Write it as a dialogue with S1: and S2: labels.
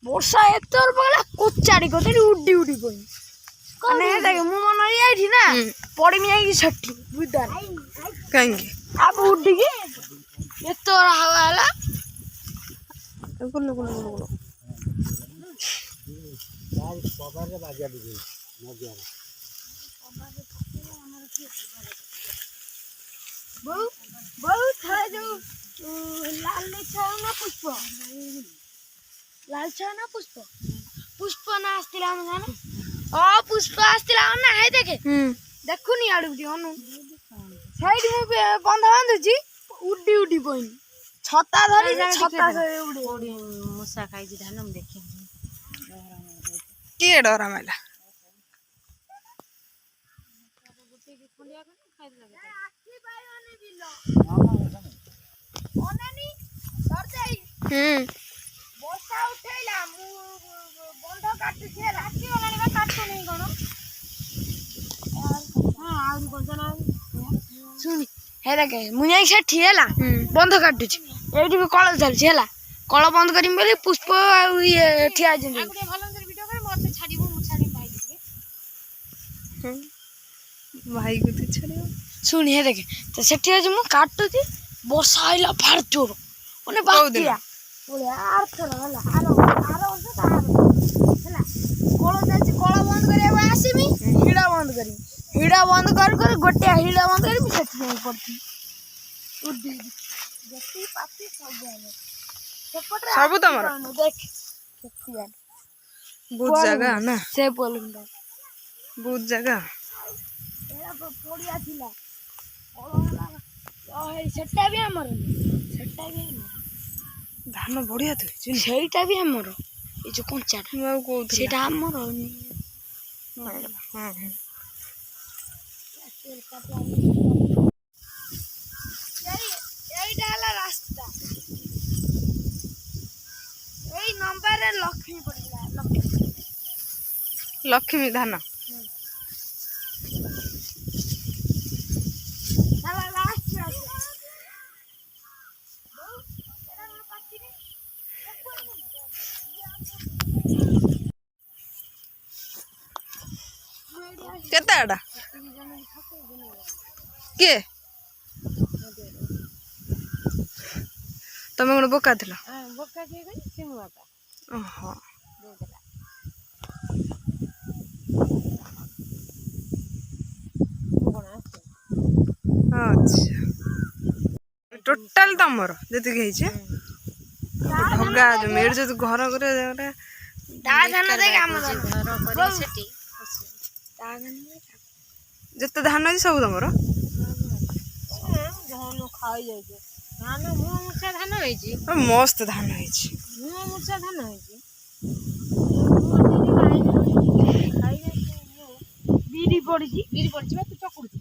S1: ବର୍ଷା ଏତେ ଜୋର ପକେଇଲା କୋଚାଡ଼ି କୋଚାଡ଼ି ଉଡ଼ି ଉଡ଼ି ପଇଲି ମାନେ ଦେଖ ମୁଁ ମନ ହେଇଯାଇଛି ନା ପଡ଼ିମି ଯାଇକି ସେଠି ବୁଦାରେ
S2: କାହିଁକି
S1: ଆଉ ଉଡ଼ିକି ଏତେ ଜୋର ହାୱା ହେଲା
S2: ଗୁଲୁ ଗୁଲୁ ଗୁଲୁ ଗୁଲୁ
S1: ବହୁ ଥରେ ଯୋଉ ଲାଲ ଛାଉ ନା ପୁଷ୍ପ ଲାଲ ଛାଉ ନା ପୁଷ୍ପ ପୁଷ୍ପ ନା ଆସିଥିଲା ଆମ ଗାଁରେ ପୁଷ୍ପ ଆସିଥିଲା ନା ହେଇ ଦେଖେ ଦେଖୁନି ଆଡକୁ ଟିକେ ଅନୁ ସେଇଠି ମୁଁ ବନ୍ଧ ବାନ୍ଧୁଛି ଉଡି ଉଡି ପଇନି ଛତା ଧରି ଛତା ଉଡି
S3: ମୂଷା ଖାଇଛି ଧାନ ମୁଁ ଦେଖିନି
S2: କିଏ ଡରା ମାଇଲା
S1: ବର୍ଷା ଉଠେଇଲା ମୁଁ ବନ୍ଧ କାଟୁଛି ହେଲା ଆସିଗଲାଣି ବା କାଟୁନି କଣ ଶୁଣି ହେ ଦେଖେ ମୁଁ ଯାଇ ସେଠି ହେଲା ବନ୍ଧ କାଟୁଛି ଏଇଠି ବି କଳ ଚାଲିଛି ହେଲା କଳ ବନ୍ଦ କରିମି ବୋଲି ପୁଷ୍ପ ଆଉ ଇଏ ଠିଆ ହେଇଛନ୍ତି
S2: ଭାଇକୁ ତୁ ଛାଡ଼ିବ
S1: ଶୁଣି ହେ ଦେଖେ ତ ସେଠି ଅଛି ମୁଁ କାଟୁଛି ବର୍ଷା ଆଇଲା ଭାରି ଜୋର ମାନେ ବାତ୍ୟା ଆରଥର ହେଲା ଆର ବର୍ଷ ହେଲା କଳ ଚାଲିଛି କଳ ବନ୍ଦ କରିବାକୁ ଆସିବି ହିଡ଼ା ବନ୍ଦ କରିବି ହିଡ଼ା ବନ୍ଦ କରୁ କରୁ ଗୋଟିଏ ହିଡ଼ା ବନ୍ଦ କରିବି ସେଠି ଯାଇ ପଡ଼ିଥିଲି ଯେତିକି ପାତି ସବୁ ଆମର ସେପଟରେ
S2: ସବୁ ତମର
S1: ଦେଖ
S2: ବହୁତ ଜାଗା ନା
S1: ସେ ପୋଲୁଣ୍ଡା
S2: ବହୁତ ଜାଗା
S1: ପଡ଼ିଆ ଥିଲା ସେଟା ବି ଆମର
S2: ଧାନ ବଢିଆ ତ ହେଇଛି
S1: ସେଇଟା ବି ଆମର ଏଇ ଯୋଉ କଞ୍ଚାଟା
S2: ମୁଁ ଆଉ କହୁଥିଲି
S1: ସେଇଟା ଆମର এইটা ହେଲା ରାସ୍ତା ଏଇ ନମ୍ବରରେ ଲକ୍ଷ୍ମୀ ପଡ଼ିଥିଲା
S2: ଲକ୍ଷ୍ମୀ ଧାନ କେତେ ଏଟା କିଏ ତମେ କଣ ବୋକା ଥିଲ
S3: ବୋକା କିଏ କଲି ସେ ମୋ ବାପା
S2: ଓହୋ ଆଚ୍ଛା ଟୋଟାଲ ତମର ଯେତିକି ହେଇଛି ଭଗା ଜମି ଏଠି ଯଦି ଘର କରିବା
S3: ଘର କରି ସେଠି
S2: ଯେତେ ଧାନ ଅଛି ସବୁ ତମର
S3: ଧାନ ଖାଇଯାଇଛି ଧାନ ମୁହଁ ମୁର୍ଛା ଧାନ ହେଇଛି
S2: ମସ୍ତ ଧାନ ହେଇଛି
S3: ମୁହଁ ମୁର୍ଛା ଧାନ ହେଇଛି
S1: ବିରି ପଡ଼ିଛି
S3: ବା ତୁ ଚକୁଡୁଛୁ